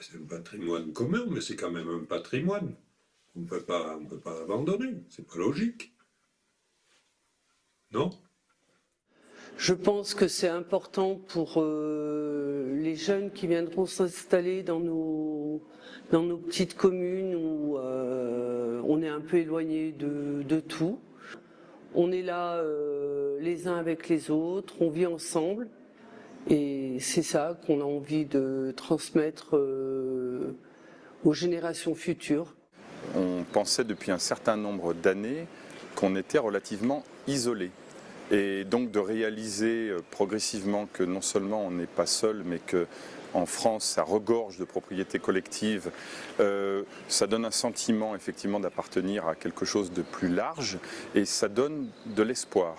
C'est un patrimoine commun, mais c'est quand même un patrimoine. On peut pas abandonner. C'est pas logique. Non? Je pense que c'est important pour les jeunes qui viendront s'installer dans nos petites communes où on est un peu éloigné de tout. On est là les uns avec les autres, on vit ensemble et c'est ça qu'on a envie de transmettre aux générations futures. On pensait depuis un certain nombre d'années qu'on était relativement isolé. Et donc de réaliser progressivement que non seulement on n'est pas seul, mais qu'en France ça regorge de propriétés collectives, ça donne un sentiment effectivement d'appartenir à quelque chose de plus large et ça donne de l'espoir.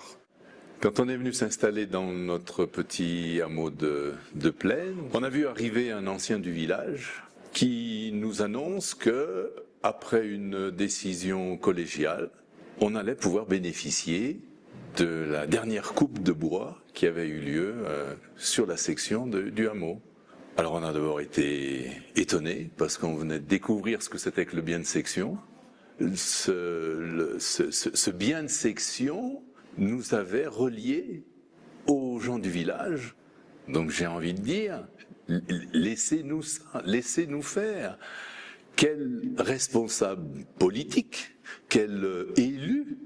Quand on est venu s'installer dans notre petit hameau de Plaine, on a vu arriver un ancien du village qui nous annonce que, après une décision collégiale, on allait pouvoir bénéficier de la dernière coupe de bois qui avait eu lieu sur la section du hameau. Alors on a d'abord été étonnés parce qu'on venait de découvrir ce que c'était que le bien de section. Ce bien de section nous avait reliés aux gens du village. Donc j'ai envie de dire, laissez-nous ça, laissez-nous faire. Quel responsable politique, quel élu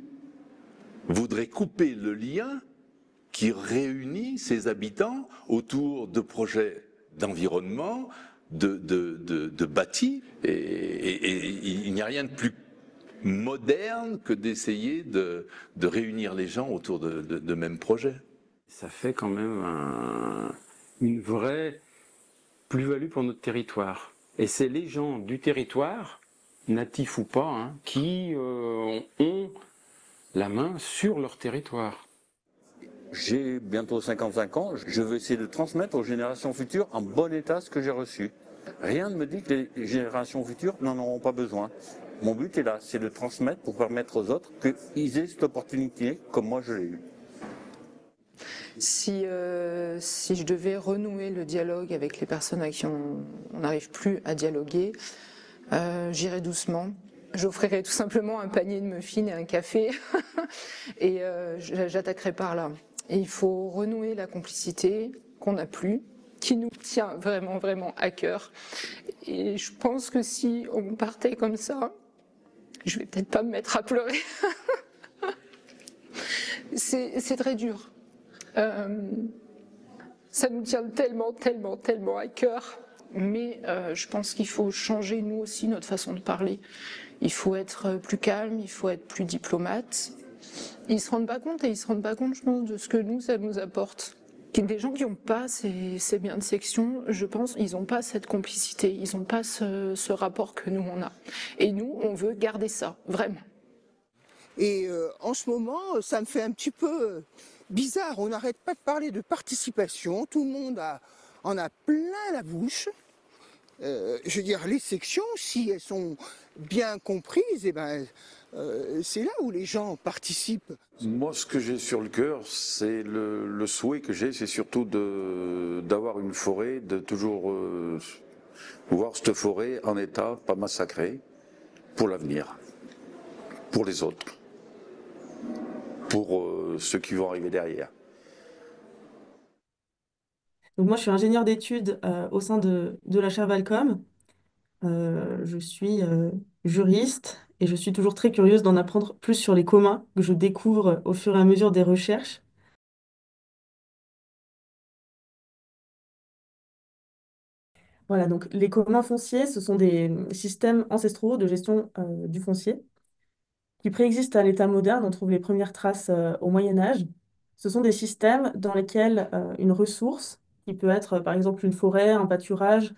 voudrait couper le lien qui réunit ses habitants autour de projets d'environnement, de bâti, et il n'y a rien de plus moderne que d'essayer de réunir les gens autour de mêmes projets. Ça fait quand même une vraie plus-value pour notre territoire. Et c'est les gens du territoire, natifs ou pas, hein, qui ont la main sur leur territoire. J'ai bientôt 55 ans, je veux essayer de transmettre aux générations futures en bon état ce que j'ai reçu. Rien ne me dit que les générations futures n'en auront pas besoin. Mon but est là, c'est de transmettre pour permettre aux autres qu'ils aient cette opportunité comme moi je l'ai eue. Si je devais renouer le dialogue avec les personnes avec qui on n'arrive plus à dialoguer, j'irais doucement. J'offrirais tout simplement un panier de muffins et un café et j'attaquerais par là. Et il faut renouer la complicité qu'on n'a plus, qui nous tient vraiment, vraiment à cœur. Et je pense que si on partait comme ça, je vais peut-être pas me mettre à pleurer. C'est très dur. Ça nous tient tellement, tellement, tellement à cœur. Mais je pense qu'il faut changer nous aussi notre façon de parler. Il faut être plus calme, il faut être plus diplomate. Ils se rendent pas compte et ils se rendent pas compte, je pense, de ce que nous, ça nous apporte. Des gens qui n'ont pas ces biens de section, je pense, ils n'ont pas cette complicité, ils n'ont pas ce rapport que nous, on a. Et nous, on veut garder ça, vraiment. Et en ce moment, ça me fait un petit peu bizarre. On n'arrête pas de parler de participation, tout le monde en a plein la bouche. Je veux dire, les sections, si elles sont bien comprises, eh ben, c'est là où les gens participent. Moi, ce que j'ai sur le cœur, c'est le souhait que j'ai, c'est surtout d'avoir une forêt, de toujours voir cette forêt en état, pas massacrée, pour l'avenir, pour les autres, pour ceux qui vont arriver derrière. Donc moi, je suis ingénieure d'études au sein de la chaire Valcom. Je suis juriste et je suis toujours très curieuse d'en apprendre plus sur les communs que je découvre au fur et à mesure des recherches. Voilà, donc les communs fonciers, ce sont des systèmes ancestraux de gestion du foncier qui préexistent à l'état moderne. On trouve les premières traces au Moyen Âge. Ce sont des systèmes dans lesquels une ressource, qui peut être par exemple une forêt, un pâturage,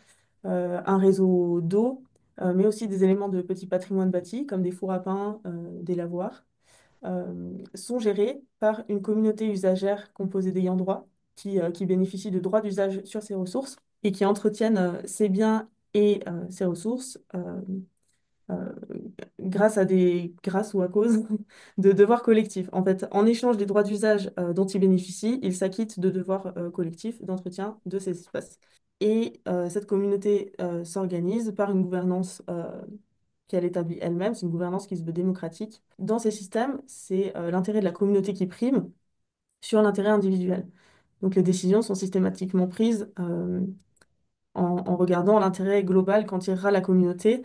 un réseau d'eau, mais aussi des éléments de petit patrimoine bâti, comme des fours à pain, des lavoirs, sont gérés par une communauté usagère composée d'ayants droit qui bénéficient de droits d'usage sur ces ressources et qui entretiennent ces biens et ces ressources euh, grâce ou à cause de devoirs collectifs. En fait, en échange des droits d'usage dont ils bénéficient, ils s'acquittent de devoirs collectifs d'entretien de ces espaces. Et cette communauté s'organise par une gouvernance qu'elle établit elle-même. C'est une gouvernance qui se veut démocratique. Dans ces systèmes, c'est l'intérêt de la communauté qui prime sur l'intérêt individuel. Donc les décisions sont systématiquement prises en regardant l'intérêt global qu'en tirera la communauté.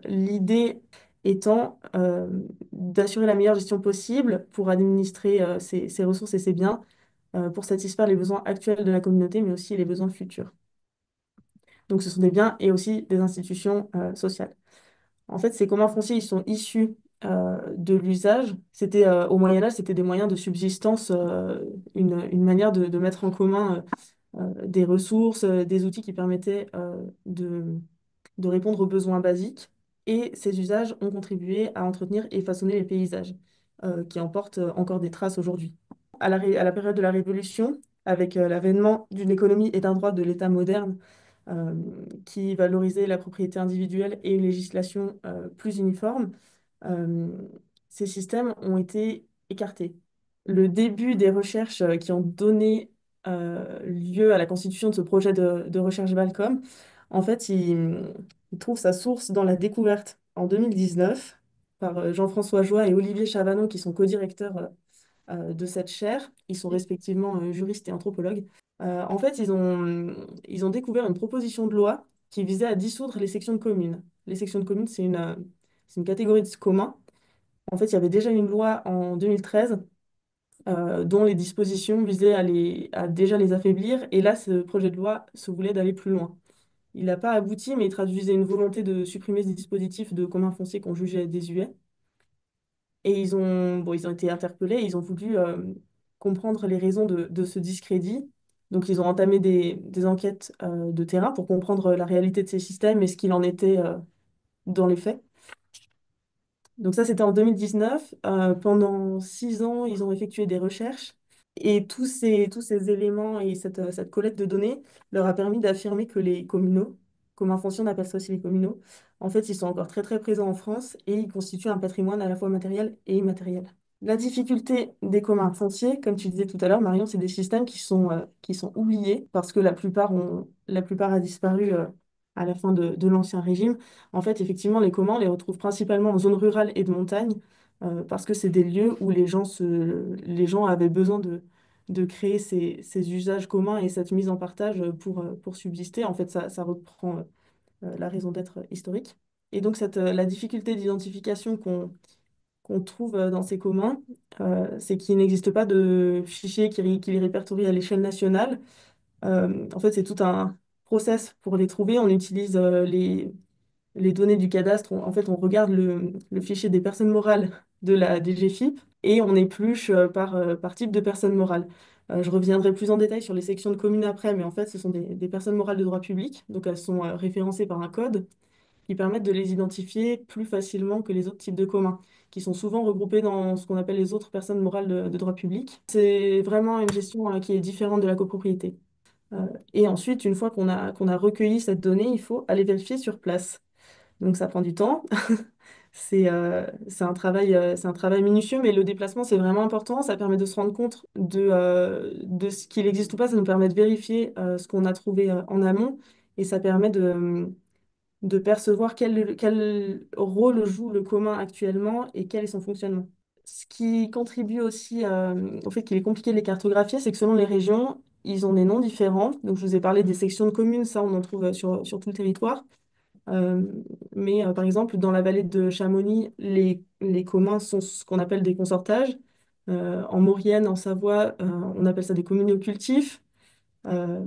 L'idée étant d'assurer la meilleure gestion possible pour administrer ses ressources et ses biens, pour satisfaire les besoins actuels de la communauté, mais aussi les besoins futurs. Donc ce sont des biens et aussi des institutions sociales. En fait, ces communs fonciers, ils sont issus de l'usage. C'était au Moyen Âge, c'était des moyens de subsistance, une manière de mettre en commun des ressources, des outils qui permettaient de répondre aux besoins basiques. Et ces usages ont contribué à entretenir et façonner les paysages, qui en portent encore des traces aujourd'hui. À la période de la Révolution, avec l'avènement d'une économie et d'un droit de l'État moderne, euh, qui valorisait la propriété individuelle et une législation plus uniforme, euh, ces systèmes ont été écartés. Le début des recherches qui ont donné lieu à la constitution de ce projet de recherche Balcom, en fait, il trouve sa source dans la découverte en 2019 par Jean-François Joy et Olivier Chavanon, qui sont co-directeurs de cette chaire. Ils sont respectivement juristes et anthropologues. En fait, ils ont découvert une proposition de loi qui visait à dissoudre les sections de communes. Les sections de communes, c'est une catégorie de communs. En fait, il y avait déjà une loi en 2013 dont les dispositions visaient à déjà les affaiblir. Et là, ce projet de loi se voulait d'aller plus loin. Il n'a pas abouti, mais il traduisait une volonté de supprimer ces dispositifs de communs fonciers qu'on jugeait désuets. Et ils ont été interpellés, ils ont voulu comprendre les raisons de ce discrédit. Donc, ils ont entamé des enquêtes de terrain pour comprendre la réalité de ces systèmes et ce qu'il en était dans les faits. Donc ça, c'était en 2019. Pendant 6 ans, ils ont effectué des recherches. Et tous ces éléments et cette collecte de données leur a permis d'affirmer que les communaux, communs fonciers, on appelle ça aussi les communaux, en fait, ils sont encore très très présents en France et ils constituent un patrimoine à la fois matériel et immatériel. La difficulté des communs fonciers, comme tu disais tout à l'heure, Marion, c'est des systèmes qui sont oubliés parce que la plupart a disparu à la fin de l'Ancien Régime. En fait, effectivement, les communs, on les retrouve principalement en zone rurale et de montagne parce que c'est des lieux où les gens avaient besoin de créer ces usages communs et cette mise en partage pour subsister. En fait, ça reprend la raison d'être historique. Et donc, la difficulté d'identification qu'on trouve dans ces communs, c'est qu'il n'existe pas de fichier qui les répertorie à l'échelle nationale. En fait, c'est tout un process pour les trouver. On utilise les données du cadastre. En fait, on regarde le fichier des personnes morales de la DGFiP et on épluche par type de personne morale. Je reviendrai plus en détail sur les sections de communes après, mais en fait, ce sont des personnes morales de droit public. Donc, elles sont référencées par un code qui permettent de les identifier plus facilement que les autres types de communs, qui sont souvent regroupés dans ce qu'on appelle les autres personnes morales de droit public. C'est vraiment une gestion qui est différente de la copropriété. Et ensuite, une fois qu'on a recueilli cette donnée, il faut aller vérifier sur place. Donc ça prend du temps. C'est un travail minutieux, mais le déplacement, c'est vraiment important. Ça permet de se rendre compte de ce qu'il existe ou pas. Ça nous permet de vérifier ce qu'on a trouvé en amont. Et ça permet de percevoir quel rôle joue le commun actuellement et quel est son fonctionnement. Ce qui contribue aussi au fait qu'il est compliqué de les cartographier, c'est que selon les régions, ils ont des noms différents. Donc, je vous ai parlé des sections de communes, ça, on en trouve sur tout le territoire. Euh, mais par exemple, dans la vallée de Chamonix, les communs sont ce qu'on appelle des consortages. En Maurienne, en Savoie, on appelle ça des communaux cultifs. Euh,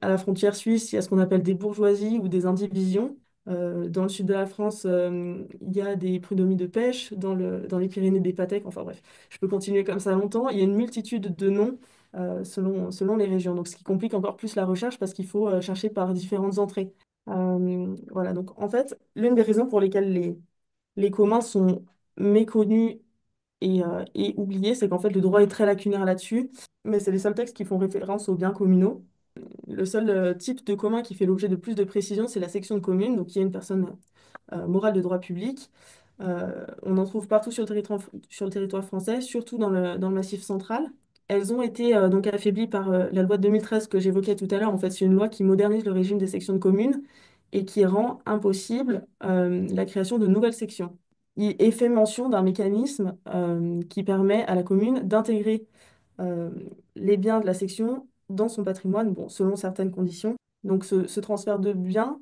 à la frontière suisse, il y a ce qu'on appelle des bourgeoisies ou des indivisions. Dans le sud de la France, il y a des prud'hommes de pêche, dans les Pyrénées des pâtèques, enfin bref, je peux continuer comme ça longtemps. Il y a une multitude de noms selon les régions, donc ce qui complique encore plus la recherche parce qu'il faut chercher par différentes entrées. Voilà, donc en fait, l'une des raisons pour lesquelles les communs sont méconnus et oubliés, c'est qu'en fait le droit est très lacunaire là-dessus, mais c'est les seuls textes qui font référence aux biens communaux. Le seul type de commun qui fait l'objet de plus de précision, c'est la section de commune, donc qui est une personne morale de droit public. On en trouve partout sur le territoire français, surtout dans le Massif central. elles ont été donc affaiblies par la loi de 2013 que j'évoquais tout à l'heure. En fait, c'est une loi qui modernise le régime des sections de communes et qui rend impossible la création de nouvelles sections. Il est fait mention d'un mécanisme qui permet à la commune d'intégrer euh, les biens de la section dans son patrimoine, bon, selon certaines conditions. Donc ce transfert de biens,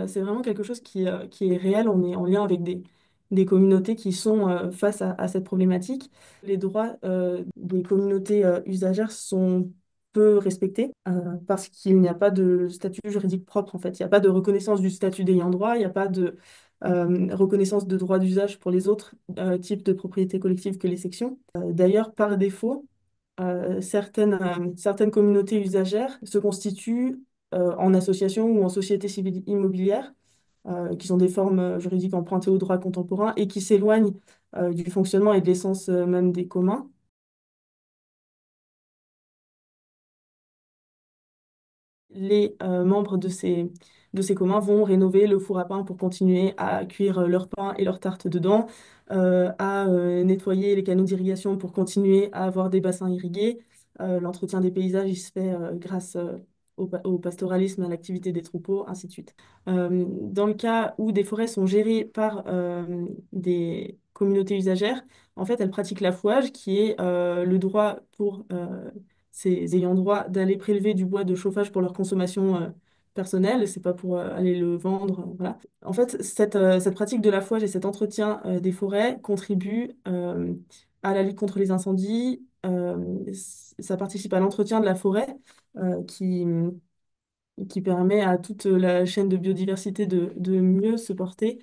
c'est vraiment quelque chose qui est réel. On est en lien avec des communautés qui sont face à cette problématique. Les droits des communautés usagères sont peu respectés parce qu'il n'y a pas de statut juridique propre en fait. Il n'y a pas de reconnaissance du statut d'ayant droit, il n'y a pas de reconnaissance de droit d'usage pour les autres types de propriétés collectives que les sections. D'ailleurs, par défaut, certaines communautés usagères se constituent en association ou en société civile immobilière, qui sont des formes juridiques empruntées au droit contemporain et qui s'éloignent du fonctionnement et de l'essence même des communs. Les membres de ces communs vont rénover le four à pain pour continuer à cuire leur pain et leur tarte dedans, à nettoyer les canaux d'irrigation pour continuer à avoir des bassins irrigués. L'entretien des paysages, il se fait grâce au pastoralisme, à l'activité des troupeaux, ainsi de suite. Dans le cas où des forêts sont gérées par des communautés usagères, en fait, elles pratiquent l'affouage, qui est le droit pour ces ayants droit d'aller prélever du bois de chauffage pour leur consommation personnelle, c'est pas pour aller le vendre, voilà. En fait, cette pratique de l'affouage et cet entretien des forêts contribue à la lutte contre les incendies. Ça participe à l'entretien de la forêt qui permet à toute la chaîne de biodiversité de mieux se porter.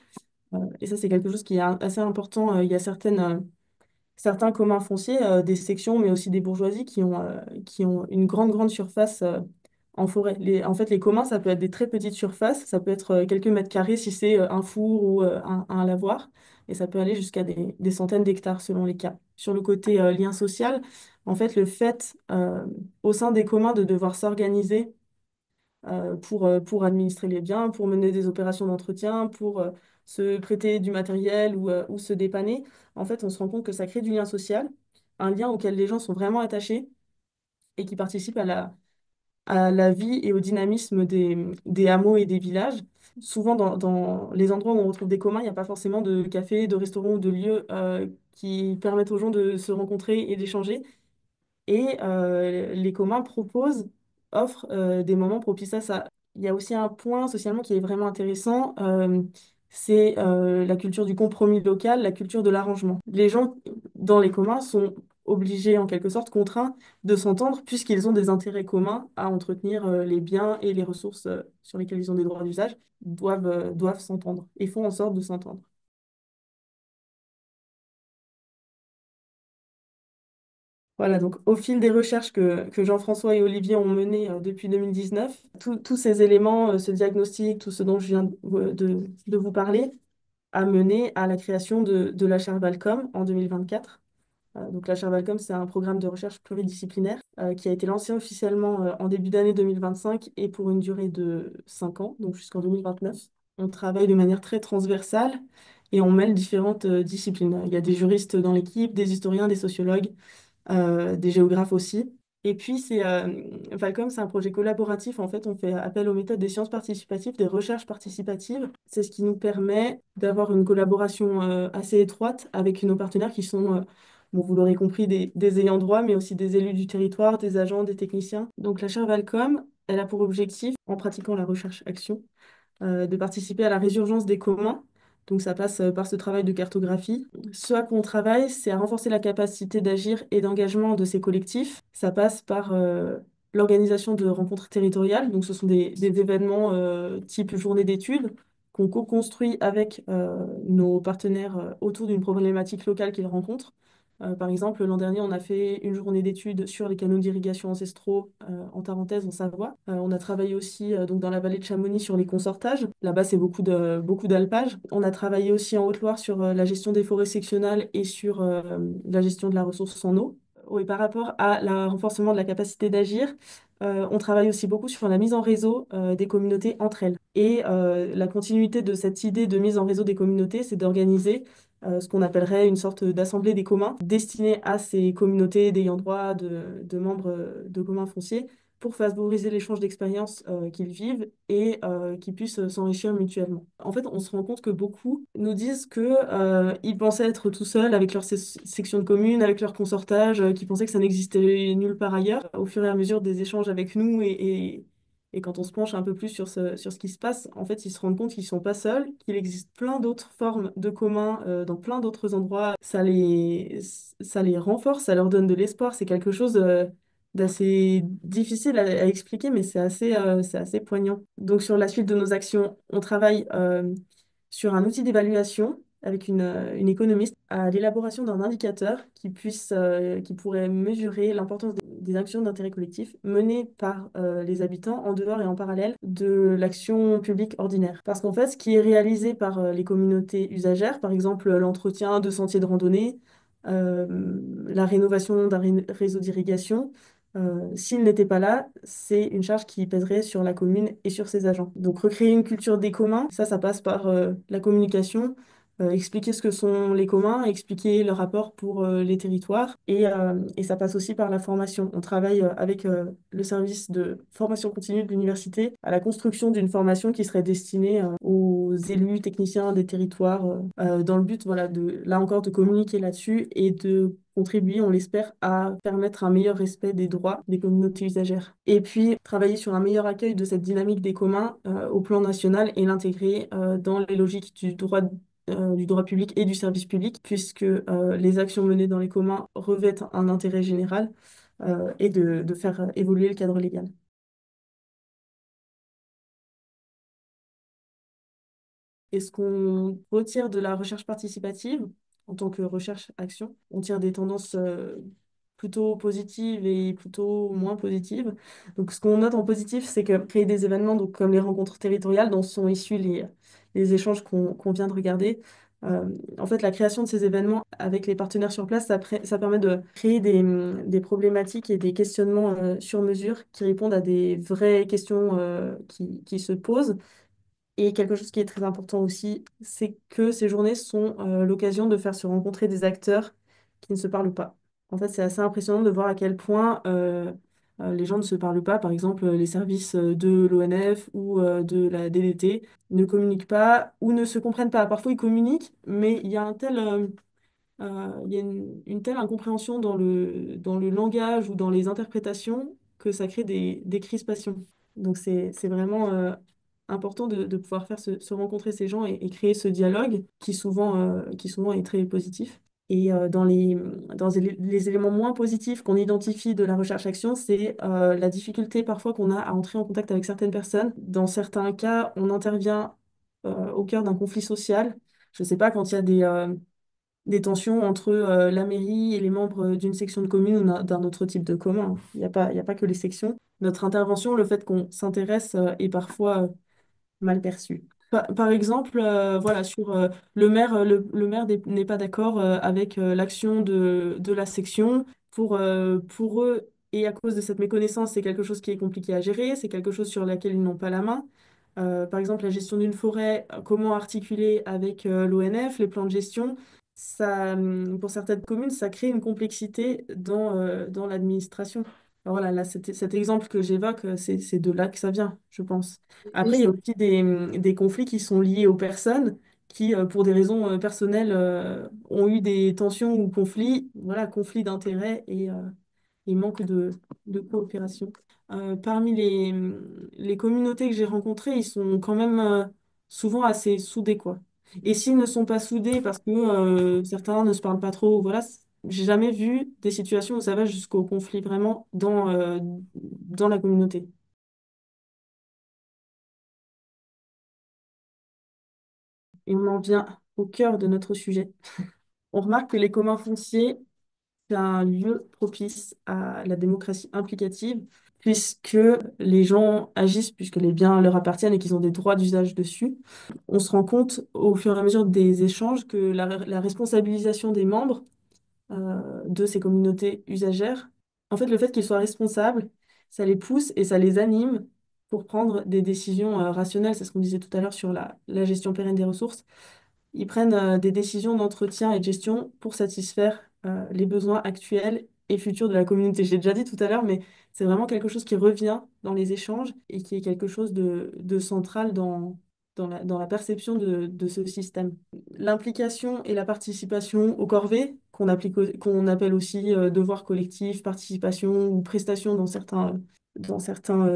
Et ça, c'est quelque chose qui est assez important. Il y a certains communs fonciers, des sections, mais aussi des bourgeoisies qui ont une grande surface en forêt. En fait, les communs, ça peut être des très petites surfaces, ça peut être quelques mètres carrés si c'est un four ou un lavoir, et ça peut aller jusqu'à des centaines d'hectares selon les cas. Sur le côté lien social, en fait, le fait au sein des communs de devoir s'organiser pour administrer les biens, pour mener des opérations d'entretien, pour se prêter du matériel ou se dépanner. En fait, on se rend compte que ça crée du lien social, un lien auquel les gens sont vraiment attachés et qui participe à la vie et au dynamisme des hameaux et des villages. Souvent, dans les endroits où on retrouve des communs, il n'y a pas forcément de cafés, de restaurants ou de lieux qui permettent aux gens de se rencontrer et d'échanger. Et les communs offrent des moments propices à ça. Il y a aussi un point socialement qui est vraiment intéressant, c'est la culture du compromis local, la culture de l'arrangement. Les gens dans les communs sont obligés, en quelque sorte, contraints de s'entendre puisqu'ils ont des intérêts communs à entretenir les biens et les ressources sur lesquelles ils ont des droits d'usage, doivent s'entendre et font en sorte de s'entendre. Voilà, donc au fil des recherches que Jean-François et Olivier ont menées depuis 2019, tous ces éléments, ce diagnostic, tout ce dont je viens de vous parler, a mené à la création de la chaire Valcom en 2024. Donc la chaire Valcom, c'est un programme de recherche pluridisciplinaire qui a été lancé officiellement en début d'année 2025 et pour une durée de 5 ans, donc jusqu'en 2029. On travaille de manière très transversale et on mêle différentes disciplines. Il y a des juristes dans l'équipe, des historiens, des sociologues, des géographes aussi. Et puis, Falcom, c'est un projet collaboratif. En fait, on fait appel aux méthodes des sciences participatives, des recherches participatives. C'est ce qui nous permet d'avoir une collaboration assez étroite avec nos partenaires qui sont, bon, vous l'aurez compris, des ayants droit, mais aussi des élus du territoire, des agents, des techniciens. Donc, la chaire Valcom, elle a pour objectif, en pratiquant la recherche-action, de participer à la résurgence des communs. Donc ça passe par ce travail de cartographie. Ce à quoi on travaille, c'est à renforcer la capacité d'agir et d'engagement de ces collectifs. Ça passe par l'organisation de rencontres territoriales. Donc ce sont des événements type journée d'études qu'on co-construit avec nos partenaires autour d'une problématique locale qu'ils rencontrent. Par exemple, l'an dernier, on a fait une journée d'études sur les canaux d'irrigation ancestraux en Tarentaise, en Savoie. On a travaillé aussi donc dans la vallée de Chamonix sur les consortages. Là-bas, c'est beaucoup d'alpage. On a travaillé aussi en Haute-Loire sur la gestion des forêts sectionnelles et sur la gestion de la ressource en eau. Oui, par rapport à le renforcement de la capacité d'agir, on travaille aussi beaucoup sur la mise en réseau des communautés entre elles. Et la continuité de cette idée de mise en réseau des communautés, c'est d'organiser ce qu'on appellerait une sorte d'assemblée des communs destinée à ces communautés d'ayants droit, de membres de communs fonciers, pour favoriser l'échange d'expériences qu'ils vivent et qu'ils puissent s'enrichir mutuellement. En fait, on se rend compte que beaucoup nous disent que ils pensaient être tout seuls avec leur section de commune, avec leur consortage, qu'ils pensaient que ça n'existait nulle part ailleurs. Au fur et à mesure des échanges avec nous et quand on se penche un peu plus sur ce qui se passe, en fait, ils se rendent compte qu'ils ne sont pas seuls, qu'il existe plein d'autres formes de communs dans plein d'autres endroits. Ça les renforce, ça leur donne de l'espoir. C'est quelque chose d'assez difficile à expliquer, mais c'est assez poignant. Donc, sur la suite de nos actions, on travaille sur un outil d'évaluation avec une économiste à l'élaboration d'un indicateur qui pourrait mesurer l'importance des actions d'intérêt collectif menées par les habitants en dehors et en parallèle de l'action publique ordinaire. Parce qu'en fait, ce qui est réalisé par les communautés usagères, par exemple l'entretien de sentiers de randonnée, euh, la rénovation d'un réseau d'irrigation, s'il n'était pas là, c'est une charge qui pèserait sur la commune et sur ses agents. Donc recréer une culture des communs, ça passe par la communication, expliquer ce que sont les communs, expliquer leur rapport pour les territoires et ça passe aussi par la formation. On travaille avec le service de formation continue de l'université à la construction d'une formation qui serait destinée aux élus techniciens des territoires dans le but, voilà, là encore, de communiquer là-dessus et de contribuer, on l'espère, à permettre un meilleur respect des droits des communautés usagères. Et puis, travailler sur un meilleur accueil de cette dynamique des communs au plan national et l'intégrer dans les logiques du droit public et du service public, puisque les actions menées dans les communs revêtent un intérêt général et de faire évoluer le cadre légal. Et ce qu'on retire de la recherche participative, en tant que recherche-action, on tire des tendances plutôt positives et plutôt moins positives. Donc, ce qu'on note en positif, c'est que créer des événements, donc, comme les rencontres territoriales, dont sont issus les échanges qu'on vient de regarder, en fait, la création de ces événements avec les partenaires sur place, ça permet de créer des problématiques et des questionnements sur mesure qui répondent à des vraies questions qui se posent. Et quelque chose qui est très important aussi, c'est que ces journées sont l'occasion de faire se rencontrer des acteurs qui ne se parlent pas. En fait, c'est assez impressionnant de voir à quel point les gens ne se parlent pas. Par exemple, les services de l'ONF ou de la DDT ne communiquent pas ou ne se comprennent pas. Parfois, ils communiquent, mais il y a il y a une telle incompréhension dans le langage ou dans les interprétations que ça crée des crispations. Donc c'est vraiment important de pouvoir faire se rencontrer ces gens et créer ce dialogue qui souvent est très positif. Et dans les éléments moins positifs qu'on identifie de la recherche-action, c'est la difficulté parfois qu'on a à entrer en contact avec certaines personnes. Dans certains cas, on intervient au cœur d'un conflit social. Je ne sais pas, quand il y a des tensions entre la mairie et les membres d'une section de commune ou d'un autre type de commun. Il y a pas que les sections. Notre intervention, le fait qu'on s'intéresse est parfois mal perçu. Par exemple, voilà, sur le maire n'est pas d'accord avec l'action de la section. Pour eux, et à cause de cette méconnaissance, c'est quelque chose qui est compliqué à gérer, c'est quelque chose sur laquelle ils n'ont pas la main. Par exemple, la gestion d'une forêt, comment articuler avec l'ONF, les plans de gestion. Ça, pour certaines communes, ça crée une complexité dans l'administration. Alors voilà, là, cet exemple que j'évoque, c'est de là que ça vient, je pense. Après, il y a aussi des conflits qui sont liés aux personnes qui, pour des raisons personnelles, ont eu des tensions ou conflits, voilà, conflits d'intérêts et manque de coopération. Parmi les communautés que j'ai rencontrées, ils sont quand même souvent assez soudés, quoi. Et s'ils ne sont pas soudés parce que certains ne se parlent pas trop, voilà, j'ai jamais vu des situations où ça va jusqu'au conflit vraiment dans la communauté. Et on en vient au cœur de notre sujet. On remarque que les communs fonciers, c'est un lieu propice à la démocratie implicative, puisque les gens agissent, puisque les biens leur appartiennent et qu'ils ont des droits d'usage dessus. On se rend compte au fur et à mesure des échanges que la responsabilisation des membres de ces communautés usagères, en fait, le fait qu'ils soient responsables, ça les pousse et ça les anime pour prendre des décisions rationnelles. C'est ce qu'on disait tout à l'heure sur la gestion pérenne des ressources. Ils prennent des décisions d'entretien et de gestion pour satisfaire les besoins actuels et futurs de la communauté. J'ai déjà dit tout à l'heure, mais c'est vraiment quelque chose qui revient dans les échanges et qui est quelque chose de central dans la perception de ce système. L'implication et la participation aux corvées, qu'on appelle aussi devoir collectif, participation ou prestation dans certains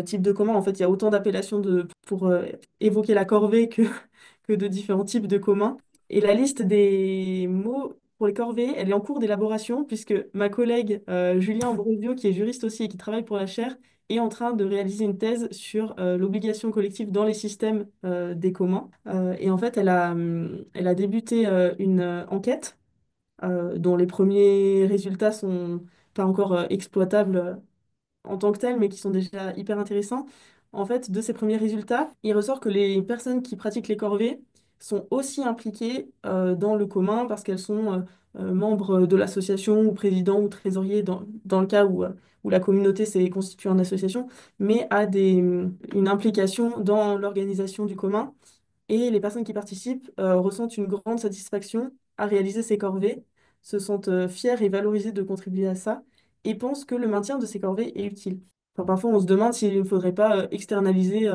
types de communs. En fait, il y a autant d'appellations pour évoquer la corvée que de différents types de communs. Et la liste des mots pour les corvées, elle est en cours d'élaboration puisque ma collègue Julien Ambrosio, qui est juriste aussi et qui travaille pour la chaire, est en train de réaliser une thèse sur l'obligation collective dans les systèmes des communs. Et en fait, elle a débuté une enquête dont les premiers résultats sont pas encore exploitables en tant que tels, mais qui sont déjà hyper intéressants. En fait, de ces premiers résultats, il ressort que les personnes qui pratiquent les corvées sont aussi impliquées dans le commun parce qu'elles sont membres de l'association ou président ou trésorier dans le cas où la communauté s'est constituée en association, mais a une implication dans l'organisation du commun. Et les personnes qui participent ressentent une grande satisfaction à réaliser ces corvées, se sentent fières et valorisées de contribuer à ça, et pensent que le maintien de ces corvées est utile. Enfin, parfois, on se demande s'il ne faudrait pas externaliser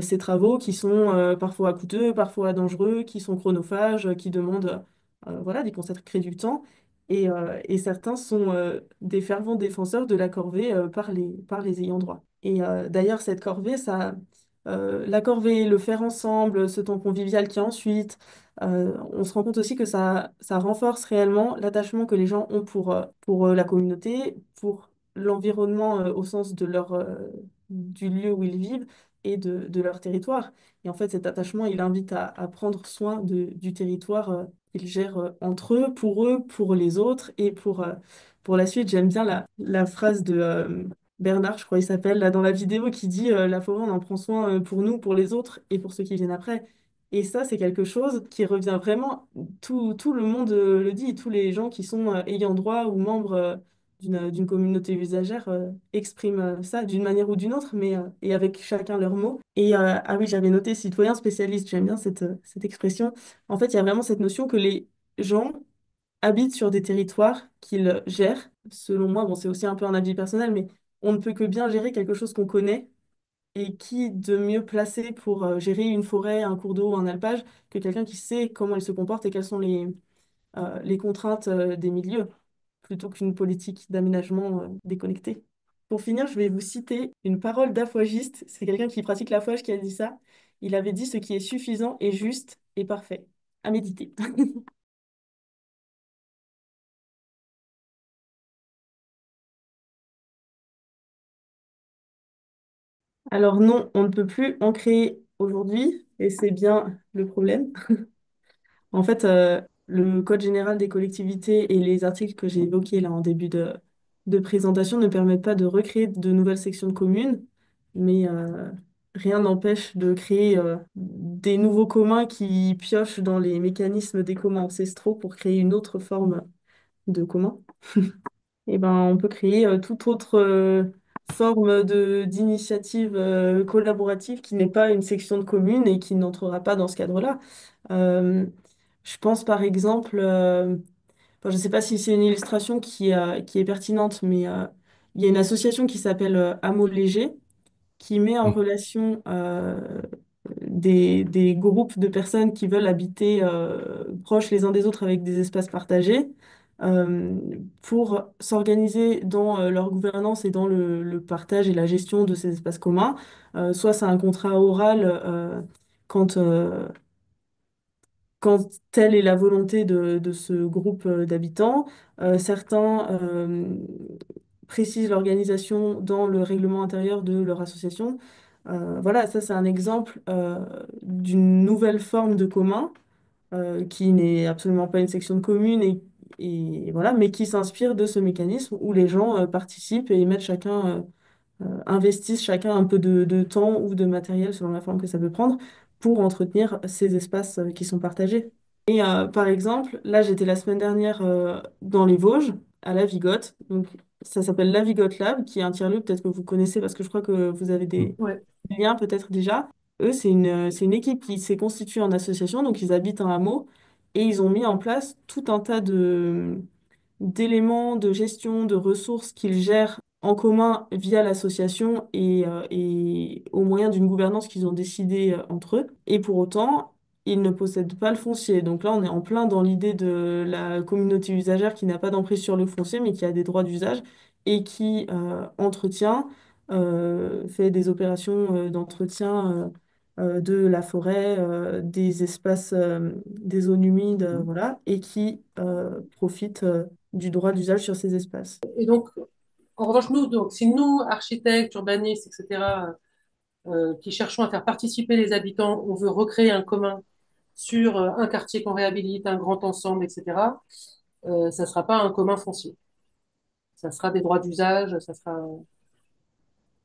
ces travaux qui sont parfois coûteux, parfois dangereux, qui sont chronophages, qui demandent voilà, d'y consacrer du temps. Et certains sont des fervents défenseurs de la corvée par les ayants droit. Et d'ailleurs, cette corvée, la corvée, le faire ensemble, ce temps convivial qui ensuite, on se rend compte aussi que ça renforce réellement l'attachement que les gens ont pour la communauté, pour l'environnement au sens du lieu où ils vivent et de leur territoire. Et en fait, cet attachement, il invite à prendre soin du territoire qu'ils gèrent entre eux, pour les autres et pour la suite. J'aime bien la phrase de Bernard, je crois il s'appelle, là dans la vidéo, qui dit la forêt, on en prend soin pour nous, pour les autres et pour ceux qui viennent après. Et ça, c'est quelque chose qui revient vraiment, tout le monde le dit, tous les gens qui sont ayant droit ou membres d'une communauté usagère expriment ça d'une manière ou d'une autre, et avec chacun leurs mots. Et ah oui, j'avais noté citoyen spécialiste, j'aime bien cette expression. En fait, il y a vraiment cette notion que les gens habitent sur des territoires qu'ils gèrent. Selon moi, bon, c'est aussi un peu un avis personnel, mais on ne peut que bien gérer quelque chose qu'on connaît. Et qui de mieux placé pour gérer une forêt, un cours d'eau, un alpage, que quelqu'un qui sait comment il se comporte et quelles sont les contraintes des milieux, plutôt qu'une politique d'aménagement déconnectée. Pour finir, je vais vous citer une parole d'affouagiste. C'est quelqu'un qui pratique l'affouage qui a dit ça. Il avait dit: ce qui est suffisant est juste et parfait. À méditer. Alors non, on ne peut plus en créer aujourd'hui, et c'est bien le problème. En fait, le Code général des collectivités et les articles que j'ai évoqués là en début de présentation ne permettent pas de recréer de nouvelles sections de communes, mais rien n'empêche de créer des nouveaux communs qui piochent dans les mécanismes des communs ancestraux pour créer une autre forme de commun. Et ben, on peut créer toute autre forme d'initiative collaborative qui n'est pas une section de commune et qui n'entrera pas dans ce cadre-là. Euh, je pense par exemple, enfin, je ne sais pas si c'est une illustration qui est pertinente, mais il y a une association qui s'appelle Hameau Léger qui met en relation des groupes de personnes qui veulent habiter proches les uns des autres avec des espaces partagés euh, pour s'organiser dans leur gouvernance et dans le partage et la gestion de ces espaces communs. Soit c'est un contrat oral quand, euh, quand telle est la volonté de ce groupe d'habitants. Certains précisent l'organisation dans le règlement intérieur de leur association. Voilà, ça c'est un exemple d'une nouvelle forme de commun qui n'est absolument pas une section de commune et voilà, mais qui s'inspire de ce mécanisme où les gens participent et mettent investissent chacun un peu de temps ou de matériel selon la forme que ça peut prendre pour entretenir ces espaces qui sont partagés. Et par exemple, là j'étais la semaine dernière dans les Vosges, à La Vigotte. Donc ça s'appelle La Vigotte Lab, qui est un tiers-lieu, peut-être que vous connaissez parce que je crois que vous avez des Ouais. liens peut-être déjà. eux, c'est une équipe qui s'est constituée en association, donc ils habitent un hameau et ils ont mis en place tout un tas d'éléments de gestion de ressources qu'ils gèrent en commun via l'association et au moyen d'une gouvernance qu'ils ont décidé entre eux. Et pour autant, ils ne possèdent pas le foncier. Donc là, on est en plein dans l'idée de la communauté usagère qui n'a pas d'emprise sur le foncier, mais qui a des droits d'usage et qui entretient, fait des opérations d'entretien de la forêt, des espaces, des zones humides, voilà, et qui profite du droit d'usage sur ces espaces. Et donc, en revanche, nous, donc, si nous, architectes, urbanistes, etc., qui cherchons à faire participer les habitants, on veut recréer un commun sur un quartier qu'on réhabilite, un grand ensemble, etc., ça ne sera pas un commun foncier. Ça sera des droits d'usage, ça sera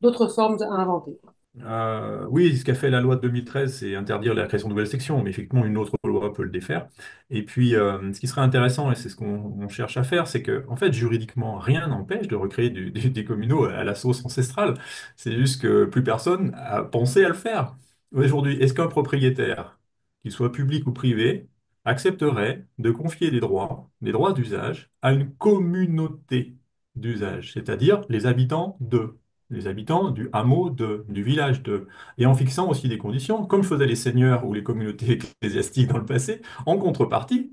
d'autres formes à inventer. Oui, ce qu'a fait la loi de 2013, c'est interdire la création de nouvelles sections, mais effectivement, une autre loi peut le défaire. Et puis, ce qui serait intéressant, et c'est ce qu'on cherche à faire, c'est que, en fait, juridiquement, rien n'empêche de recréer des communaux à la sauce ancestrale. C'est juste que plus personne a pensé à le faire. Aujourd'hui, est-ce qu'un propriétaire, qu'il soit public ou privé, accepterait de confier des droits d'usage, à une communauté d'usage, c'est-à-dire les habitants du hameau du village et en fixant aussi des conditions, comme faisaient les seigneurs ou les communautés ecclésiastiques dans le passé, en contrepartie,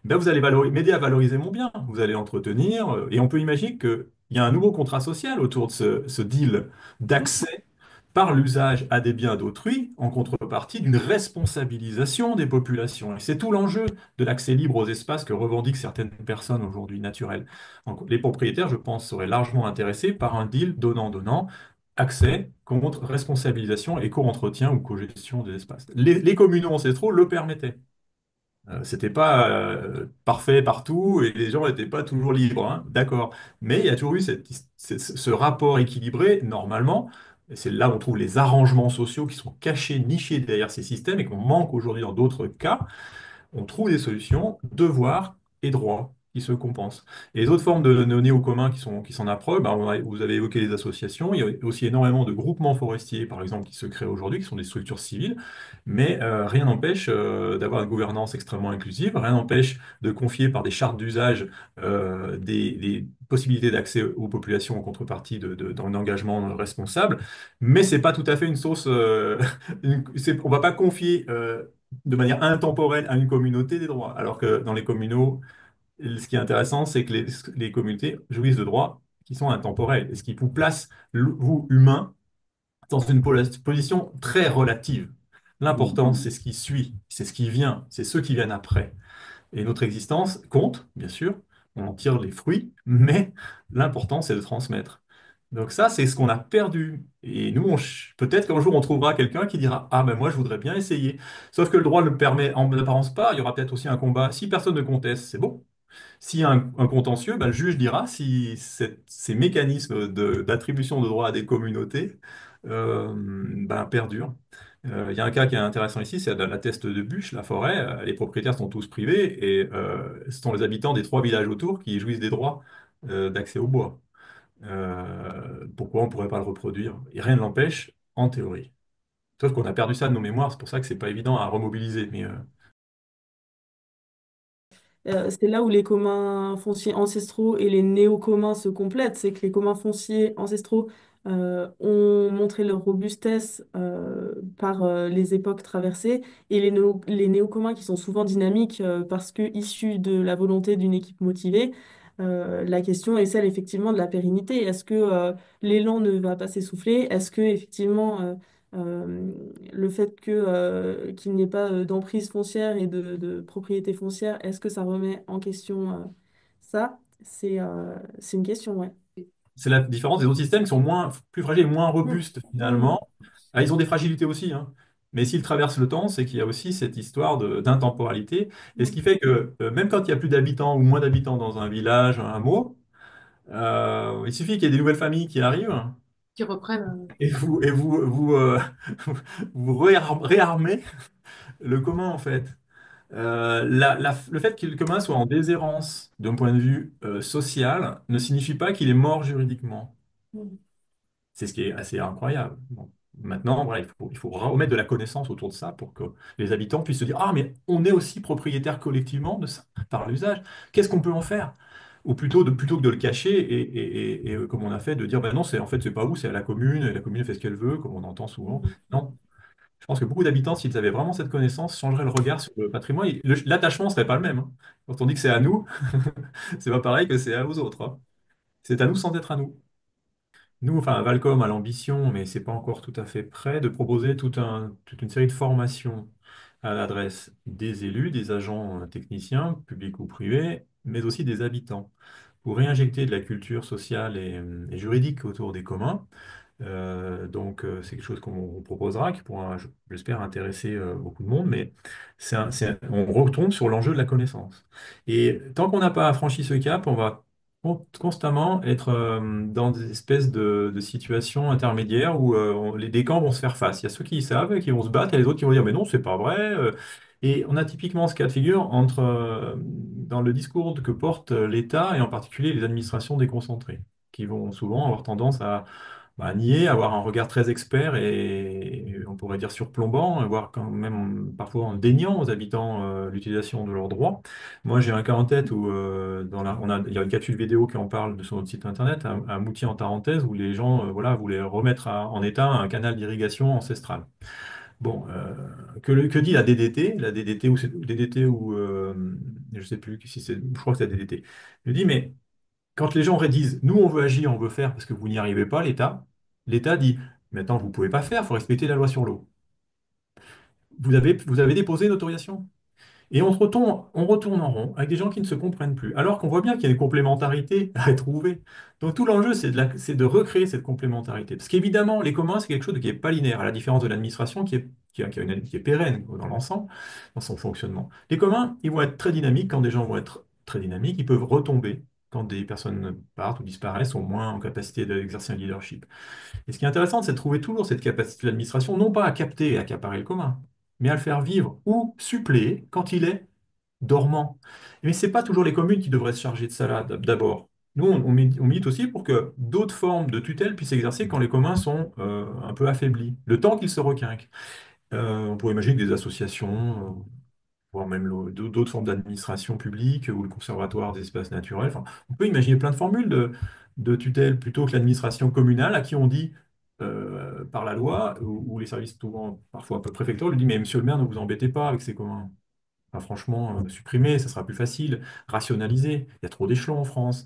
ben vous allez m'aider à valoriser mon bien, vous allez entretenir, et on peut imaginer qu'il y a un nouveau contrat social autour de ce deal d'accès par l'usage à des biens d'autrui en contrepartie d'une responsabilisation des populations. Et c'est tout l'enjeu de l'accès libre aux espaces que revendiquent certaines personnes aujourd'hui naturelles. Donc, les propriétaires, je pense, seraient largement intéressés par un deal donnant-donnant, accès contre responsabilisation et co-entretien ou co-gestion des espaces. Les communaux ancestraux le permettaient. C'était pas parfait partout et les gens n'étaient pas toujours libres, hein, d'accord. Mais il y a toujours eu ce rapport équilibré, normalement. Et c'est là où on trouve les arrangements sociaux qui sont cachés, nichés derrière ces systèmes et qu'on manque aujourd'hui dans d'autres cas. On trouve des solutions, devoirs et droits qui se compensent. Et les autres formes de néo-communs qui s'en approchent, bah, vous avez évoqué les associations, il y a aussi énormément de groupements forestiers, par exemple, qui se créent aujourd'hui, qui sont des structures civiles, mais rien n'empêche d'avoir une gouvernance extrêmement inclusive, rien n'empêche de confier par des chartes d'usage des possibilités d'accès aux populations en contrepartie d'un engagement responsable, mais c'est pas tout à fait une sauce, on va pas confier de manière intemporelle à une communauté des droits. Alors que dans les communaux, ce qui est intéressant, c'est que les communautés jouissent de droits qui sont intemporels, et ce qui vous place, vous, humain, dans une position très relative. L'important, c'est ce qui suit, c'est ce qui vient, c'est ceux qui viennent après. Et notre existence compte, bien sûr, on en tire les fruits, mais l'important, c'est de transmettre. Donc ça, c'est ce qu'on a perdu. Et nous, peut-être qu'un jour, on trouvera quelqu'un qui dira, ah ben moi, je voudrais bien essayer. Sauf que le droit ne le permet en apparence pas, il y aura peut-être aussi un combat. Si personne ne conteste, c'est bon. S'il y a un contentieux, ben, le juge dira si ces mécanismes d'attribution de droits à des communautés ben, perdurent. Il y a un cas qui est intéressant ici, c'est la teste de bûche, la forêt. Les propriétaires sont tous privés et ce sont les habitants des trois villages autour qui jouissent des droits d'accès au bois. Pourquoi on ne pourrait pas le reproduire? Et rien ne l'empêche, en théorie. Sauf qu'on a perdu ça de nos mémoires, c'est pour ça que c'est pas évident à remobiliser. Mais C'est là où les communs fonciers ancestraux et les néo-communs se complètent. C'est que les communs fonciers ancestraux ont montré leur robustesse par les époques traversées et les néo-communs qui sont souvent dynamiques parce que issus de la volonté d'une équipe motivée. La question est celle effectivement de la pérennité. Est-ce que l'élan ne va pas s'essouffler? Est-ce que effectivement euh, le fait qu'il n'y ait pas d'emprise foncière et de propriété foncière, est-ce que ça remet en question ça? C'est une question, ouais. c'est la différence des autres systèmes qui sont plus fragiles, moins Mm. robustes Mm. finalement. Ah, ils ont des fragilités aussi, hein. Mais s'ils traversent le temps, c'est qu'il y a aussi cette histoire d'intemporalité. Et ce qui fait que même quand il y a plus d'habitants ou moins d'habitants dans un village, un hameau, il suffit qu'il y ait des nouvelles familles qui arrivent Qui reprennent. et vous réarmez le commun en fait. Le fait que le commun soit en déshérence d'un point de vue social ne signifie pas qu'il est mort juridiquement. Mm. C'est ce qui est assez incroyable. Bon. Maintenant, voilà, il faut remettre de la connaissance autour de ça pour que les habitants puissent se dire, ah, mais on est aussi propriétaire collectivement de ça, par l'usage. Qu'est-ce qu'on peut en faire? Ou plutôt que de le cacher comme on a fait, de dire, ben non, en fait, c'est pas vous, c'est à la commune, et la commune fait ce qu'elle veut, comme on entend souvent. Non. Je pense que beaucoup d'habitants, s'ils avaient vraiment cette connaissance, changeraient le regard sur le patrimoine. L'attachement serait pas le même, hein. Quand on dit que c'est à nous, c'est pas pareil que c'est aux autres, hein. C'est à nous sans être à nous. Nous, enfin, Valcom a l'ambition, mais c'est pas encore tout à fait prêt, de proposer toute une série de formations à l'adresse des élus, des agents techniciens, publics ou privés, mais aussi des habitants, pour réinjecter de la culture sociale et juridique autour des communs. C'est quelque chose qu'on proposera, qui pourra, j'espère, intéresser beaucoup de monde, mais on retombe sur l'enjeu de la connaissance. Et tant qu'on n'a pas franchi ce cap, on va constamment être dans des espèces de situations intermédiaires où des camps vont se faire face. Il y a ceux qui savent, qui vont se battre, et les autres qui vont dire, mais non, c'est pas vrai. Et on a typiquement ce cas de figure dans le discours que porte l'État et en particulier les administrations déconcentrées, qui vont souvent avoir tendance à nier, avoir un regard très expert et on pourrait dire surplombant, voire quand même parfois en déniant aux habitants l'utilisation de leurs droits. Moi, j'ai un cas en tête où il y a une capsule vidéo qui en parle sur notre site internet, à Moutier en Tarentaise, où les gens voilà, voulaient remettre en état un canal d'irrigation ancestral. Bon, que dit la DDT? La DDT ou DDT ou je sais plus si c'est, je crois que c'est la DDT. Elle dit mais quand les gens disent, nous on veut agir, on veut faire parce que vous n'y arrivez pas, l'État dit, maintenant vous ne pouvez pas faire, il faut respecter la loi sur l'eau. Vous avez déposé une autorisation. Et on retourne en rond avec des gens qui ne se comprennent plus, alors qu'on voit bien qu'il y a une complémentarité à trouver. Donc tout l'enjeu, c'est de recréer cette complémentarité. Parce qu'évidemment, les communs, c'est quelque chose qui n'est pas linéaire, à la différence de l'administration qui est pérenne dans l'ensemble, dans son fonctionnement. Les communs, ils vont être très dynamiques quand des gens vont être très dynamiques, ils peuvent retomber quand des personnes partent ou disparaissent, sont moins en capacité d'exercer un leadership. Et ce qui est intéressant, c'est de trouver toujours cette capacité de l'administration, non pas à capter et accaparer le commun, mais à le faire vivre ou suppléer quand il est dormant. Mais ce n'est pas toujours les communes qui devraient se charger de ça là, d'abord. Nous, on milite aussi pour que d'autres formes de tutelle puissent s'exercer quand les communs sont un peu affaiblis, le temps qu'ils se requinquent. On pourrait imaginer que des associations, voire même d'autres formes d'administration publique ou le conservatoire des espaces naturels. Enfin, on peut imaginer plein de formules de tutelle plutôt que l'administration communale à qui on dit par la loi ou les services souvent parfois un peu préfectoraux lui dit mais monsieur le maire ne vous embêtez pas avec ces communs. Enfin, franchement, supprimer, ça sera plus facile. Rationaliser, il y a trop d'échelons en France.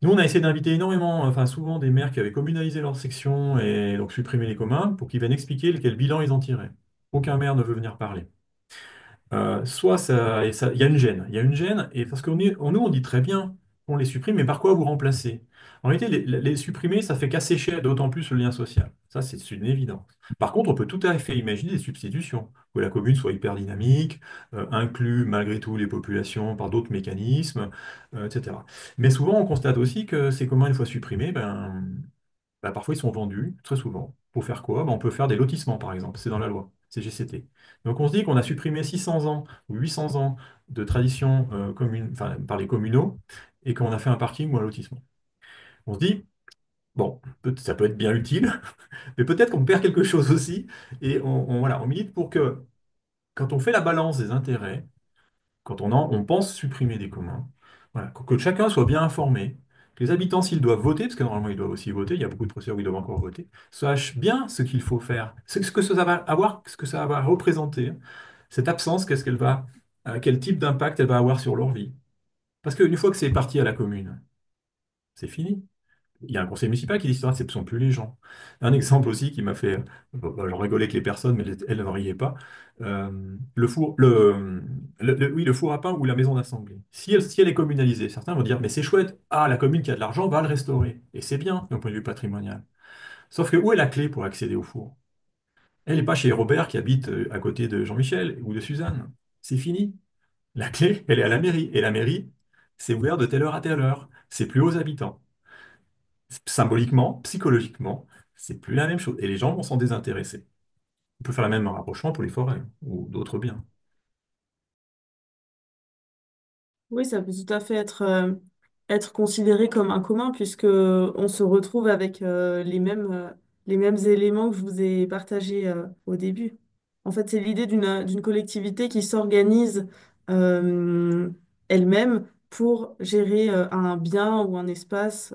Nous, on a essayé d'inviter énormément, enfin souvent des maires qui avaient communalisé leur section et donc supprimé les communs pour qu'ils viennent expliquer quel bilan ils en tiraient. Aucun maire ne veut venir parler. Soit ça, il y a une gêne. Il y a une gêne, et parce que nous, on dit très bien qu'on les supprime, mais par quoi vous remplacez? En réalité, les supprimer, ça fait qu'assécher d'autant plus le lien social. Ça, c'est une évidence. Par contre, on peut tout à fait imaginer des substitutions, que la commune soit hyper dynamique, inclue malgré tout les populations par d'autres mécanismes, etc. Mais souvent, on constate aussi que ces communs, une fois supprimés, parfois ils sont vendus, très souvent. Pour faire quoi? On peut faire des lotissements, par exemple. C'est dans la loi. C'est GCT. Donc on se dit qu'on a supprimé 600 ans ou 800 ans de tradition commune, enfin, par les communaux et qu'on a fait un parking ou un lotissement. On se dit, bon, ça peut être bien utile, mais peut-être qu'on perd quelque chose aussi. Et voilà, on milite pour que, quand on fait la balance des intérêts, quand on pense supprimer des communs, voilà, que chacun soit bien informé, que les habitants, s'ils doivent voter, parce que normalement ils doivent aussi voter, il y a beaucoup de procédures où ils doivent encore voter, sachent bien ce qu'il faut faire, ce que ça va avoir, ce que ça va représenter, cette absence, quel type d'impact elle va avoir sur leur vie. Parce qu'une fois que c'est parti à la commune, c'est fini. Il y a un conseil municipal qui décidera, ce ne sont plus les gens. Un exemple aussi qui m'a fait, j'en rigolais avec les personnes, mais elles ne riaient pas. Oui, le four à pain ou la maison d'assemblée. Si elle est communalisée, certains vont dire, mais c'est chouette, ah, la commune qui a de l'argent va le restaurer. Et c'est bien d'un point de vue patrimonial. Sauf que où est la clé pour accéder au four? Elle n'est pas chez Robert qui habite à côté de Jean-Michel ou de Suzanne. C'est fini. La clé, elle est à la mairie. Et la mairie, c'est ouvert de telle heure à telle heure. C'est plus aux habitants. Symboliquement, psychologiquement, c'est plus la même chose. Et les gens vont s'en désintéresser. On peut faire le même rapprochement pour les forêts ou d'autres biens. Oui, ça peut tout à fait être considéré comme un commun puisque on se retrouve avec les mêmes les mêmes éléments que je vous ai partagés au début. En fait, c'est l'idée d'une collectivité qui s'organise euh, elle-même pour gérer un bien ou un espace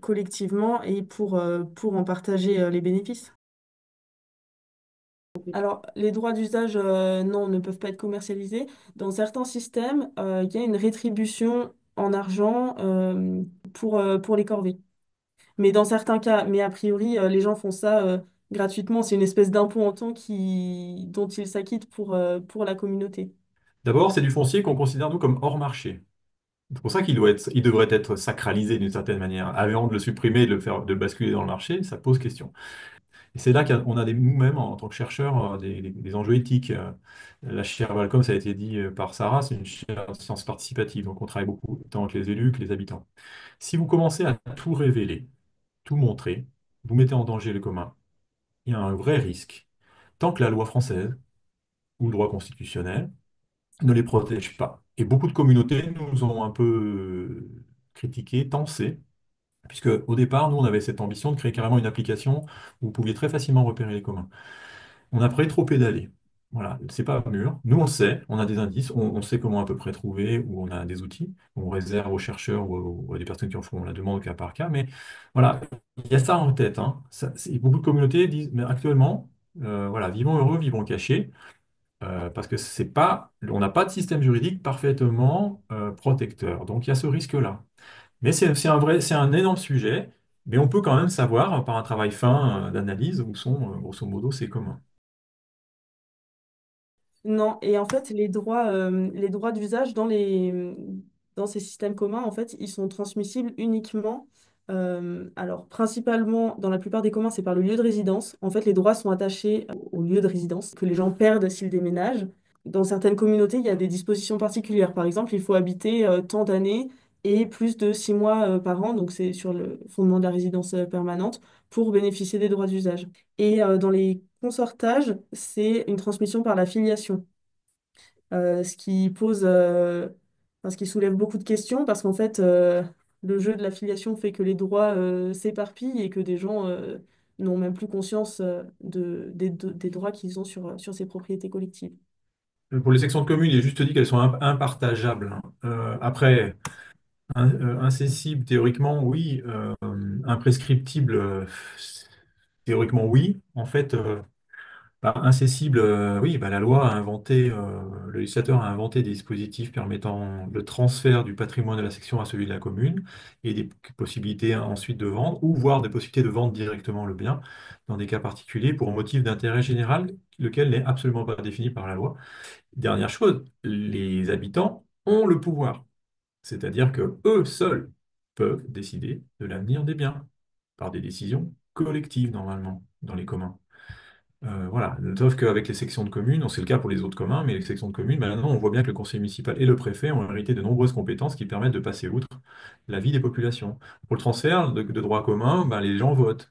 collectivement et pour en partager les bénéfices. Alors, les droits d'usage, non, ne peuvent pas être commercialisés. Dans certains systèmes, il y a une rétribution en argent pour les corvées. Mais dans certains cas, mais a priori, les gens font ça gratuitement. C'est une espèce d'impôt en temps dont ils s'acquittent pour la communauté. D'abord, c'est du foncier qu'on considère, nous, comme hors marché. C'est pour ça il devrait être sacralisé d'une certaine manière. Avant de le supprimer, de le basculer dans le marché, ça pose question. Et c'est là qu'on a nous-mêmes, en tant que chercheurs, des enjeux éthiques. La chaire Valcom, ça a été dit par Sarah, c'est une chaire de sciences participatives, donc on travaille beaucoup, tant avec les élus que les habitants. Si vous commencez à tout révéler, tout montrer, vous mettez en danger le commun. Il y a un vrai risque. Tant que la loi française ou le droit constitutionnel ne les protège pas. Et beaucoup de communautés nous ont un peu critiqué, tensé, puisque au départ, nous, on avait cette ambition de créer carrément une application où vous pouviez très facilement repérer les communs. On a trop pédalé. Voilà, c'est pas mûr. Nous, on le sait, on a des indices, on sait comment à peu près trouver, ou on a des outils, on réserve aux chercheurs ou à des personnes qui en font la demande au cas par cas. Mais voilà, il y a ça en tête, hein. Beaucoup de communautés disent, mais actuellement, voilà, vivons heureux, vivons cachés, parce que c'est pas, on n'a pas de système juridique parfaitement protecteur. Donc il y a ce risque-là. Mais c'est un énorme sujet, mais on peut quand même savoir, par un travail fin d'analyse, où sont, grosso modo, ces communs. Non, et en fait, les droits d'usage dans ces systèmes communs, en fait, ils sont transmissibles uniquement, alors principalement, dans la plupart des communs, c'est par le lieu de résidence. En fait, les droits sont attachés au lieu de résidence, que les gens perdent s'ils déménagent. Dans certaines communautés, il y a des dispositions particulières. Par exemple, il faut habiter tant d'années et plus de 6 mois par an, donc c'est sur le fondement de la résidence permanente, pour bénéficier des droits d'usage. Et dans les consortages, c'est une transmission par la filiation, ce qui ce qui soulève beaucoup de questions parce qu'en fait, le jeu de la filiation fait que les droits s'éparpillent et que des gens n'ont même plus conscience des droits qu'ils ont sur ces propriétés collectives. Pour les sections de communes, il est juste dit qu'elles sont impartageables, hein. Après, incessibles, théoriquement, oui. Imprescriptibles, théoriquement, oui. En fait, incessible, oui, bah, la loi a inventé, le législateur a inventé des dispositifs permettant le transfert du patrimoine de la section à celui de la commune et des possibilités ensuite de vendre ou voire des possibilités de vendre directement le bien dans des cas particuliers pour un motif d'intérêt général, lequel n'est absolument pas défini par la loi. Dernière chose, les habitants ont le pouvoir, c'est-à-dire que eux seuls peuvent décider de l'avenir des biens par des décisions collectives normalement dans les communs. Voilà. Sauf qu'avec les sections de communes, c'est le cas pour les autres communs, mais les sections de communes, maintenant, on voit bien que le conseil municipal et le préfet ont hérité de nombreuses compétences qui permettent de passer outre la vie des populations. Pour le transfert de droit commun, ben, les gens votent.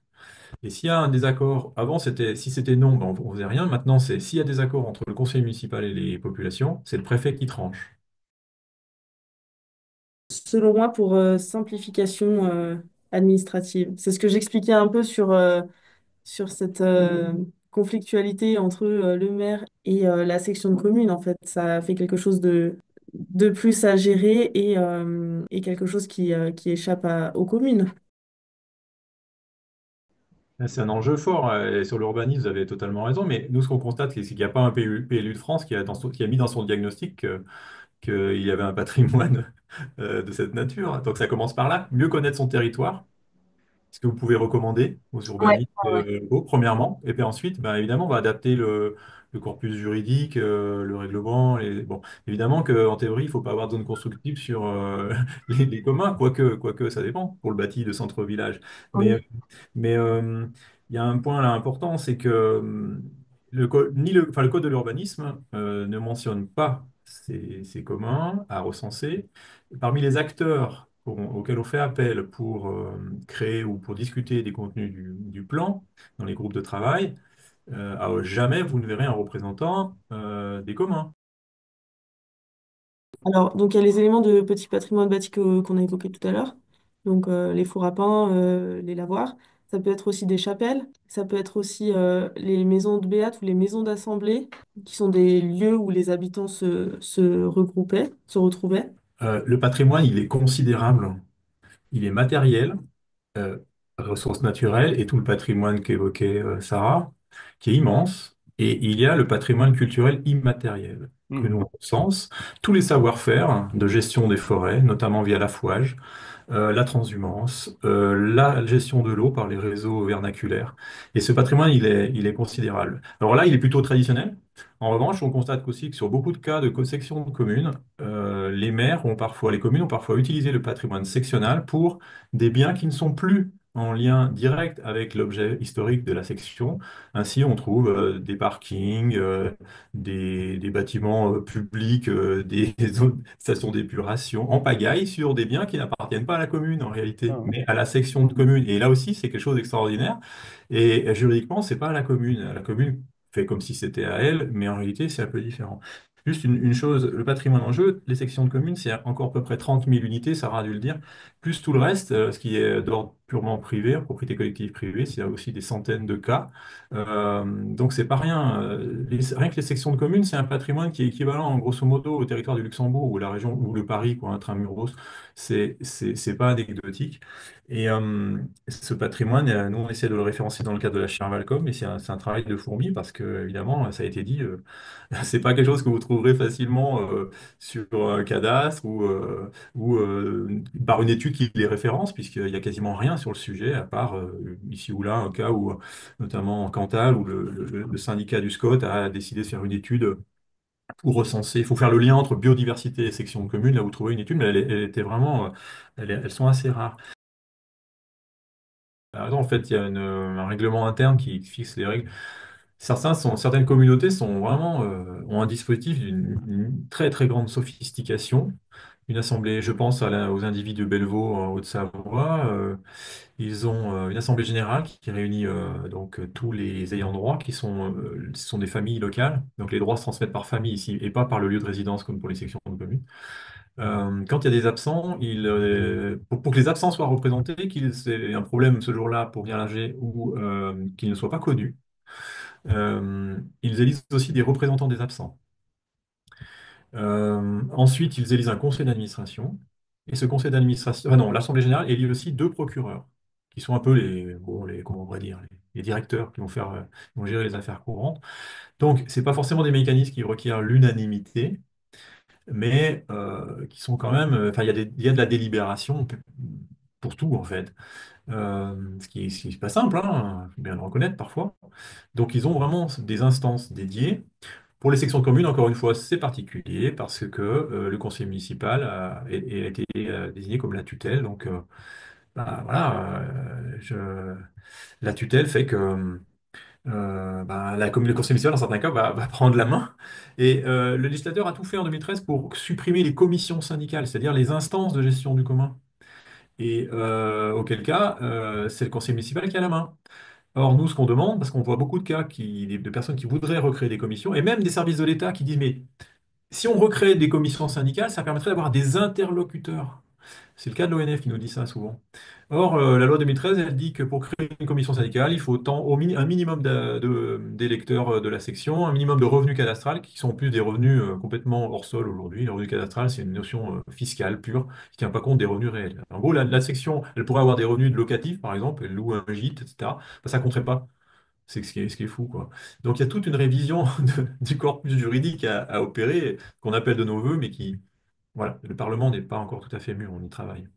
Et s'il y a un désaccord, avant, si c'était non, ben, on faisait rien. Maintenant, c'est s'il y a des accords entre le conseil municipal et les populations, c'est le préfet qui tranche. Selon moi, pour simplification administrative. C'est ce que j'expliquais un peu sur cette conflictualité entre le maire et la section de commune. En fait, ça fait quelque chose de plus à gérer et quelque chose qui échappe aux communes. C'est un enjeu fort, et sur l'urbanisme, vous avez totalement raison, mais nous, ce qu'on constate, c'est qu'il n'y a pas un PLU de France qui a mis dans son diagnostic qu'il y avait un patrimoine de cette nature. Donc ça commence par là, mieux connaître son territoire, ce que vous pouvez recommander aux Ouais, urbanistes ouais. locaux, premièrement. Et puis ensuite, ben, évidemment, on va adapter le corpus juridique, le règlement. Bon, évidemment qu'en théorie, il ne faut pas avoir de zone constructive sur les communs, quoique ça dépend pour le bâti de centre-village. Mais, Oui. mais il y a un point là important, c'est que le code de l'urbanisme ne mentionne pas ces communs à recenser. Parmi les acteurs auxquels on fait appel pour créer ou pour discuter des contenus du plan dans les groupes de travail, jamais vous ne verrez un représentant des communs. Alors, donc il y a les éléments de petit patrimoine bâti qu'on a évoqués tout à l'heure, donc les fours à pain, les lavoirs. ça peut être aussi des chapelles, ça peut être aussi les maisons de béate ou les maisons d'assemblée, qui sont des lieux où les habitants se regroupaient, se retrouvaient. Le patrimoine, il est considérable, il est matériel, euh, ressources naturelles et tout le patrimoine qu'évoquait Sarah, qui est immense. Et il y a le patrimoine culturel immatériel, que nous on sens, tous les savoir-faire de gestion des forêts, notamment via l'affouage, la transhumance, la gestion de l'eau par les réseaux vernaculaires. Et ce patrimoine, il est considérable. Alors là, il est plutôt traditionnel. En revanche, on constate aussi que sur beaucoup de cas de sections de communes, les communes ont parfois utilisé le patrimoine sectionnal pour des biens qui ne sont plus en lien direct avec l'objet historique de la section. Ainsi, on trouve des parkings, des bâtiments publics, des stations d'épuration en pagaille sur des biens qui n'appartiennent pas à la commune en réalité, mais à la section de commune. Et là aussi, c'est quelque chose d'extraordinaire. Et juridiquement, c'est pas à la commune. La commune fait comme si c'était à elle, mais en réalité, c'est un peu différent. Juste une chose, le patrimoine en jeu, les sections de communes, c'est encore à peu près 30 000 unités, Sarah a dû le dire, plus tout le reste, ce qui est d'ordre purement privé, propriété collective privée, c'est aussi des centaines de cas. Donc c'est pas rien. Rien que les sections de communes, c'est un patrimoine qui est équivalent, en grosso modo, au territoire du Luxembourg ou la région ou le Paris, quoi, intramuros. C'est pas anecdotique. Et ce patrimoine, nous on essaie de le référencer dans le cadre de la chaire Malcolm, et c'est un travail de fourmi parce que évidemment, ça a été dit. C'est pas quelque chose que vous trouverez facilement sur un cadastre ou par une étude qui les référence, puisqu'il y a quasiment rien sur le sujet, à part ici ou là un cas où, notamment en Cantal, où le syndicat du SCOT a décidé de faire une étude pour recenser. Il faut faire le lien entre biodiversité et section de commune, là où vous trouvez une étude, mais elle était vraiment, elles sont assez rares. Alors, en fait, il y a un règlement interne qui fixe les règles. Certaines communautés sont vraiment, ont un dispositif d'une très très grande sophistication. Une assemblée, je pense aux individus de Bellevaux en Haute-Savoie, ils ont une assemblée générale qui réunit donc tous les ayants droit ce sont des familles locales. Donc les droits se transmettent par famille ici et pas par le lieu de résidence comme pour les sections de communes. Quand il y a des absents, pour que les absents soient représentés, qu'il c'est un problème ce jour-là pour bien l'âger ou qu'ils ne soient pas connus, ils élisent aussi des représentants des absents. Ensuite, ils élisent un conseil d'administration. Et ce conseil d'administration, ah non, l'Assemblée générale élit aussi deux procureurs, qui sont un peu comment on pourrait dire, les directeurs qui vont gérer les affaires courantes. Donc, c'est pas forcément des mécanismes qui requièrent l'unanimité, mais qui sont quand même, enfin, il y a de la délibération pour tout, en fait. Ce qui n'est pas simple, hein, faut bien le reconnaître parfois. Donc, ils ont vraiment des instances dédiées. Pour les sections de communes, encore une fois, c'est particulier parce que le conseil municipal a été désigné comme la tutelle. Donc, bah, voilà, la tutelle fait que bah, le conseil municipal, dans certains cas, va prendre la main. Et le législateur a tout fait en 2013 pour supprimer les commissions syndicales, c'est-à-dire les instances de gestion du commun. Et auquel cas, c'est le conseil municipal qui a la main. Or, nous, ce qu'on demande, parce qu'on voit beaucoup de cas de personnes qui voudraient recréer des commissions, et même des services de l'État qui disent, mais si on recrée des commissions syndicales, ça permettrait d'avoir des interlocuteurs. C'est le cas de l'ONF qui nous dit ça souvent. Or, la loi 2013, elle dit que pour créer une commission syndicale, il faut un minimum d'électeurs de la section, un minimum de revenus cadastrales, qui sont en plus des revenus complètement hors sol aujourd'hui. Le revenu cadastral, c'est une notion fiscale pure, qui ne tient pas compte des revenus réels. En gros, la section, elle pourrait avoir des revenus locatifs, par exemple, elle loue un gîte, etc. Ben, ça ne compterait pas. C'est ce qui est fou, quoi. Donc, il y a toute une révision du corpus juridique à opérer, qu'on appelle de nos voeux, mais qui, voilà, le Parlement n'est pas encore tout à fait mûr, on y travaille.